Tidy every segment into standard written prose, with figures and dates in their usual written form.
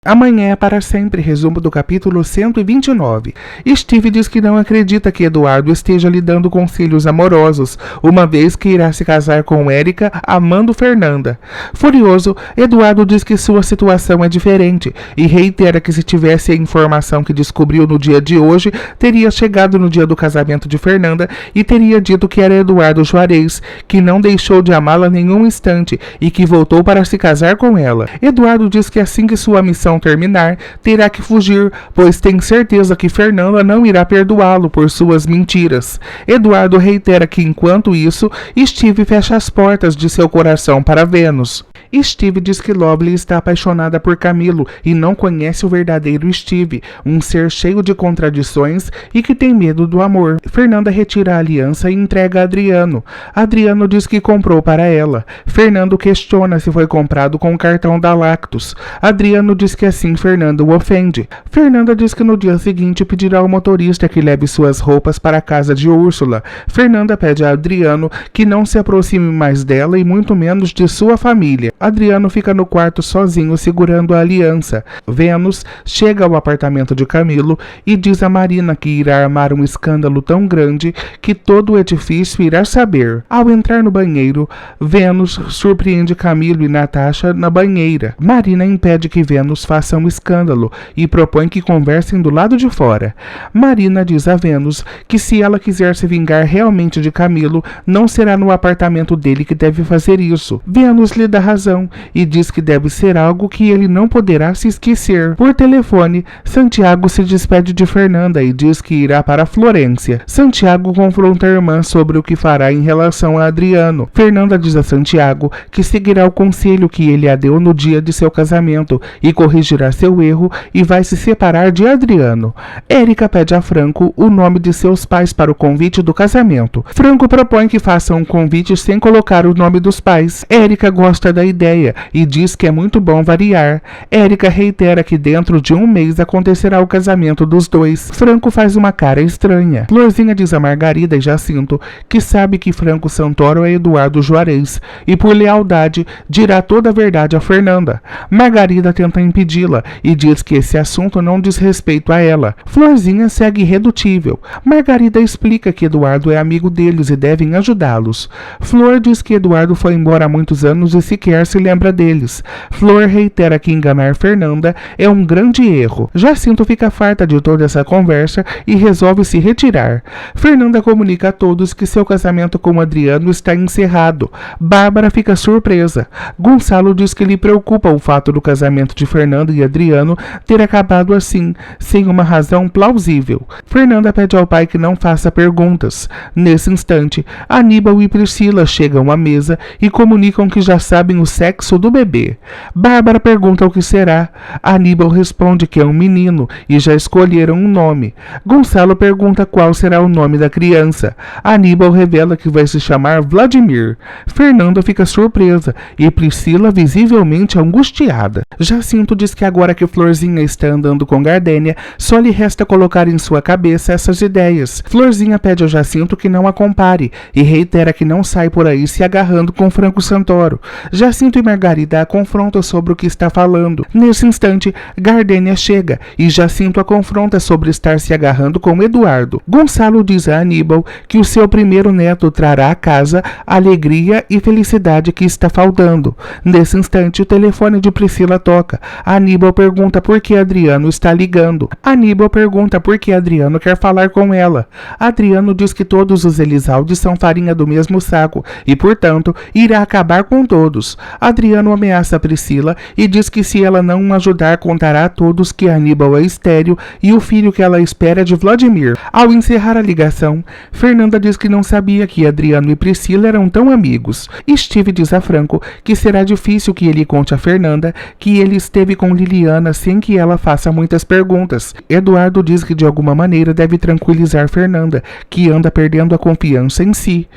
Amanhã é para sempre, resumo do capítulo 129. Steve diz que não acredita que Eduardo esteja lhe dando conselhos amorosos, uma vez que irá se casar com Erika, amando Fernanda. Furioso, Eduardo diz que sua situação é diferente e reitera que se tivesse a informação que descobriu no dia de hoje, teria chegado no dia do casamento de Fernanda e teria dito que era Eduardo Juarez, que não deixou de amá-la nenhum instante e que voltou para se casar com ela. Eduardo diz que assim que sua missão terminar, terá que fugir, pois tem certeza que Fernanda não irá perdoá-lo por suas mentiras. Eduardo reitera que enquanto isso, Steve fecha as portas de seu coração para Vênus. Steve diz que Lovely está apaixonada por Camilo e não conhece o verdadeiro Steve, um ser cheio de contradições e que tem medo do amor. Fernanda retira a aliança e entrega a Adriano. Adriano diz que comprou para ela. Fernando questiona se foi comprado com o cartão da Lactus. Adriano diz que assim Fernanda o ofende. Fernanda diz que no dia seguinte pedirá ao motorista que leve suas roupas para a casa de Úrsula. Fernanda pede a Adriano que não se aproxime mais dela e muito menos de sua família. Adriano fica no quarto sozinho segurando a aliança. Vênus chega ao apartamento de Camilo e diz a Marina que irá armar um escândalo tão grande que todo o edifício irá saber. Ao entrar no banheiro, Vênus surpreende Camilo e Natasha na banheira. Marina impede que Vênus faça um escândalo e propõe que conversem do lado de fora. Marina diz a Vênus que se ela quiser se vingar realmente de Camilo, não será no apartamento dele que deve fazer isso. Vênus lhe dá razão e diz que deve ser algo que ele não poderá se esquecer. Por telefone, Santiago se despede de Fernanda e diz que irá para Florência. Santiago confronta a irmã sobre o que fará em relação a Adriano. Fernanda diz a Santiago que seguirá o conselho que ele a deu no dia de seu casamento e corrigirá seu erro e vai se separar de Adriano. Erika pede a Franco o nome de seus pais para o convite do casamento. Franco propõe que façam um convite sem colocar o nome dos pais. Erika gosta da ideia e diz que é muito bom variar. Erika reitera que dentro de um mês acontecerá o casamento dos dois. Franco faz uma cara estranha. Florzinha diz a Margarida e Jacinto que sabe que Franco Santoro é Eduardo Juarez e por lealdade dirá toda a verdade a Fernanda. Margarida tenta impedi-la e diz que esse assunto não diz respeito a ela. Florzinha segue irredutível. Margarida explica que Eduardo é amigo deles e devem ajudá-los. Flor diz que Eduardo foi embora há muitos anos e sequer se lembra deles. Flor reitera que enganar Fernanda é um grande erro. Jacinto fica farta de toda essa conversa e resolve se retirar. Fernanda comunica a todos que seu casamento com Adriano está encerrado. Bárbara fica surpresa. Gonçalo diz que lhe preocupa o fato do casamento de Fernanda e Adriano ter acabado assim, sem uma razão plausível. Fernanda pede ao pai que não faça perguntas. Nesse instante, Aníbal e Priscila chegam à mesa e comunicam que já sabem o sexo do bebê. Bárbara pergunta o que será. Aníbal responde que é um menino e já escolheram um nome. Gonçalo pergunta qual será o nome da criança. Aníbal revela que vai se chamar Vladimir. Fernanda fica surpresa e Priscila visivelmente angustiada. Jacinto diz que agora que Florzinha está andando com Gardênia, só lhe resta colocar em sua cabeça essas ideias. Florzinha pede ao Jacinto que não a compare e reitera que não sai por aí se agarrando com Franco Santoro. Jacinto e Margarida a confrontam sobre o que está falando. Nesse instante, Gardênia chega e Jacinto a confronta sobre estar se agarrando com Eduardo. Gonçalo diz a Aníbal que o seu primeiro neto trará à casa a alegria e felicidade que está faltando. Nesse instante, o telefone de Priscila toca. Aníbal pergunta por que Adriano está ligando. Aníbal pergunta por que Adriano quer falar com ela. Adriano diz que todos os Elizaldes são farinha do mesmo saco e, portanto, irá acabar com todos. Adriano ameaça Priscila e diz que se ela não ajudar, contará a todos que Aníbal é estéril e o filho que ela espera é de Vladimir. Ao encerrar a ligação, Fernanda diz que não sabia que Adriano e Priscila eram tão amigos. Steve diz a Franco que será difícil que ele conte a Fernanda que ele esteve com Liliana sem que ela faça muitas perguntas. Eduardo diz que de alguma maneira deve tranquilizar Fernanda, que anda perdendo a confiança em si.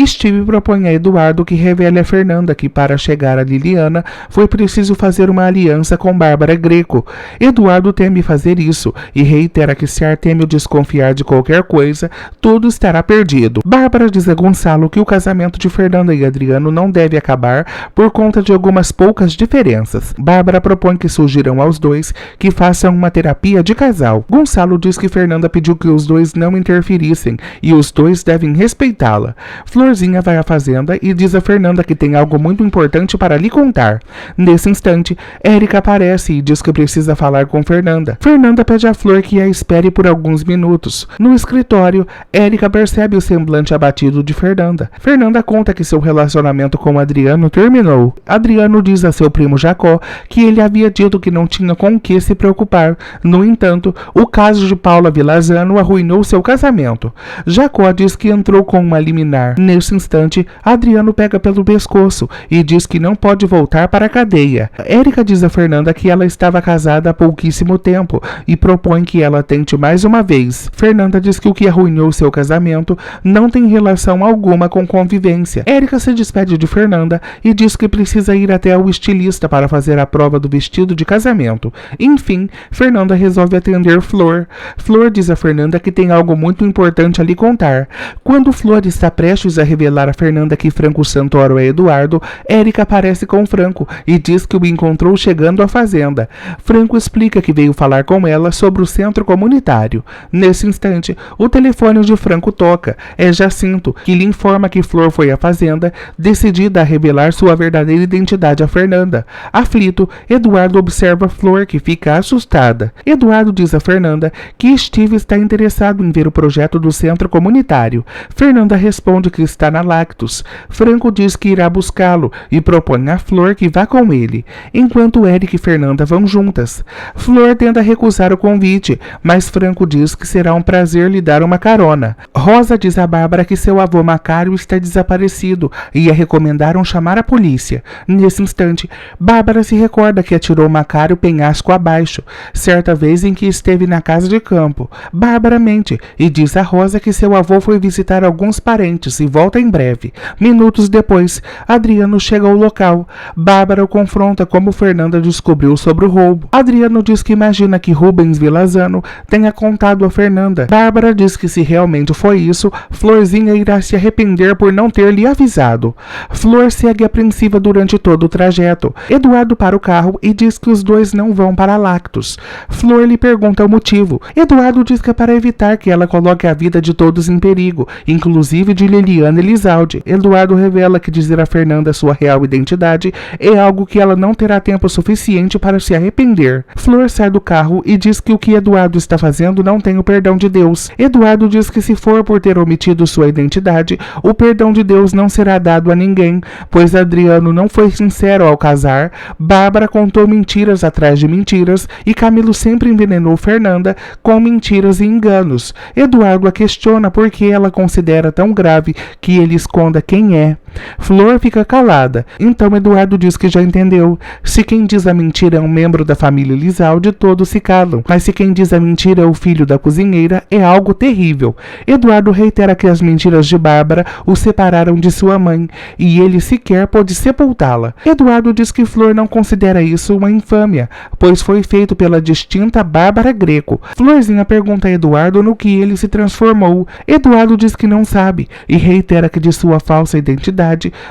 Steve propõe a Eduardo que revele a Fernanda que para chegar pegar a Liliana, foi preciso fazer uma aliança com Bárbara Greco. Eduardo teme fazer isso e reitera que se Artêmio desconfiar de qualquer coisa, tudo estará perdido. Bárbara diz a Gonçalo que o casamento de Fernanda e Adriano não deve acabar por conta de algumas poucas diferenças. Bárbara propõe que sugiram aos dois que façam uma terapia de casal. Gonçalo diz que Fernanda pediu que os dois não interferissem e os dois devem respeitá-la. Florzinha vai à fazenda e diz a Fernanda que tem algo muito importante para lhe contar. Nesse instante, Érica aparece e diz que precisa falar com Fernanda. Fernanda pede a Flor que a espere por alguns minutos. No escritório, Érica percebe o semblante abatido de Fernanda. Fernanda conta que seu relacionamento com Adriano terminou. Adriano diz a seu primo Jacó que ele havia dito que não tinha com o que se preocupar. No entanto, o caso de Paula Vilazano arruinou seu casamento. Jacó diz que entrou com uma liminar. Nesse instante, Adriano pega pelo pescoço e diz que não pode voltar para a cadeia. Érica diz a Fernanda que ela estava casada há pouquíssimo tempo e propõe que ela tente mais uma vez. Fernanda diz que o que arruinou seu casamento não tem relação alguma com convivência. Érica se despede de Fernanda e diz que precisa ir até o estilista para fazer a prova do vestido de casamento. Enfim, Fernanda resolve atender Flor. Flor diz a Fernanda que tem algo muito importante a lhe contar. Quando Flor está prestes a revelar a Fernanda que Franco Santoro é Eduardo, Érica aparece com Franco e diz que o encontrou chegando à fazenda. Franco explica que veio falar com ela sobre o centro comunitário. Nesse instante, o telefone de Franco toca. É Jacinto, que lhe informa que Flor foi à fazenda, decidida a revelar sua verdadeira identidade a Fernanda. Aflito, Eduardo observa Flor, que fica assustada. Eduardo diz a Fernanda que Steve está interessado em ver o projeto do centro comunitário. Fernanda responde que está na Lactus. Franco diz que irá buscá-lo e propõe a Flor que vá com ele, enquanto Eric e Fernanda vão juntas. Flor tenta recusar o convite, mas Franco diz que será um prazer lhe dar uma carona. Rosa diz a Bárbara que seu avô Macário está desaparecido e a recomendaram chamar a polícia. Nesse instante, Bárbara se recorda que atirou Macário penhasco abaixo, certa vez em que esteve na casa de campo. Bárbara mente e diz a Rosa que seu avô foi visitar alguns parentes e volta em breve. Minutos depois, Adriano chega ao local. Bárbara o confronta como Fernanda descobriu sobre o roubo. Adriano diz que imagina que Rubens Vilazano tenha contado a Fernanda. Bárbara diz que se realmente foi isso, Florzinha irá se arrepender por não ter lhe avisado. Flor segue apreensiva durante todo o trajeto. Eduardo para o carro e diz que os dois não vão para Lactus. Flor lhe pergunta o motivo. Eduardo diz que é para evitar que ela coloque a vida de todos em perigo, inclusive de Liliana Elizalde. Eduardo revela que dizer a Fernanda sua real identidade é algo que ela não terá tempo suficiente para se arrepender. Flor sai do carro e diz que o que Eduardo está fazendo não tem o perdão de Deus. Eduardo diz que se for por ter omitido sua identidade, o perdão de Deus não será dado a ninguém, pois Adriano não foi sincero ao casar, Bárbara contou mentiras atrás de mentiras e Camilo sempre envenenou Fernanda com mentiras e enganos. Eduardo a questiona por que ela considera tão grave que ele esconda quem é. Flor fica calada. Então Eduardo diz que já entendeu. Se quem diz a mentira é um membro da família Elizalde, todos se calam. Mas se quem diz a mentira é o filho da cozinheira, é algo terrível. Eduardo reitera que as mentiras de Bárbara o separaram de sua mãe e ele sequer pôde sepultá-la. Eduardo diz que Flor não considera isso uma infâmia, pois foi feito pela distinta Bárbara Greco. Florzinha pergunta a Eduardo no que ele se transformou. Eduardo diz que não sabe e reitera que de sua falsa identidade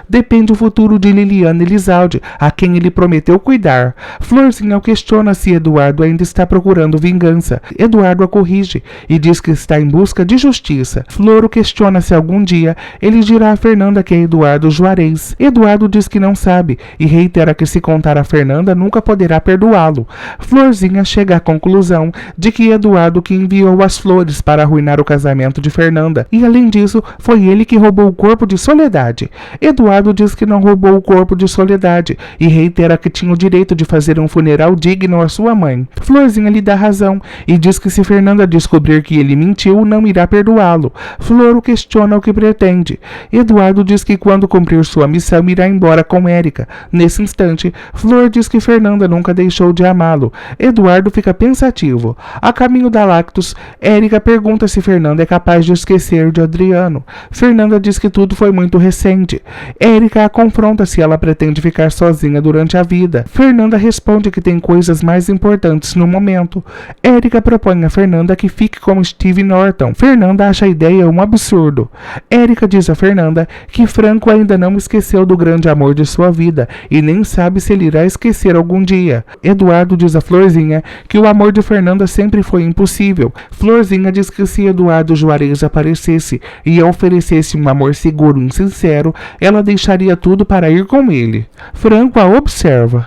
depende o futuro de Liliana Elizalde, a quem ele prometeu cuidar. Florzinha o questiona se Eduardo ainda está procurando vingança. Eduardo a corrige e diz que está em busca de justiça. Flor o questiona se algum dia ele dirá a Fernanda que é Eduardo Juarez. Eduardo diz que não sabe e reitera que se contar a Fernanda nunca poderá perdoá-lo. Florzinha chega à conclusão de que Eduardo que enviou as flores para arruinar o casamento de Fernanda e além disso foi ele que roubou o corpo de Soledade. Eduardo diz que não roubou o corpo de Soledade e reitera que tinha o direito de fazer um funeral digno à sua mãe. Florzinha lhe dá razão e diz que se Fernanda descobrir que ele mentiu, não irá perdoá-lo. Flor o questiona o que pretende. Eduardo diz que quando cumprir sua missão irá embora com Érica. Nesse instante, Flor diz que Fernanda nunca deixou de amá-lo. Eduardo fica pensativo. A caminho da Lactus, Érica pergunta se Fernanda é capaz de esquecer de Adriano. Fernanda diz que tudo foi muito recente verdade. Érica a confronta se ela pretende ficar sozinha durante a vida. Fernanda responde que tem coisas mais importantes no momento. Érica propõe a Fernanda que fique com Steve Norton. Fernanda acha a ideia um absurdo. Érica diz a Fernanda que Franco ainda não esqueceu do grande amor de sua vida e nem sabe se ele irá esquecer algum dia. Eduardo diz a Florzinha que o amor de Fernanda sempre foi impossível. Florzinha diz que se Eduardo Juarez aparecesse e oferecesse um amor seguro e sincero, ela deixaria tudo para ir com ele. Franco a observa.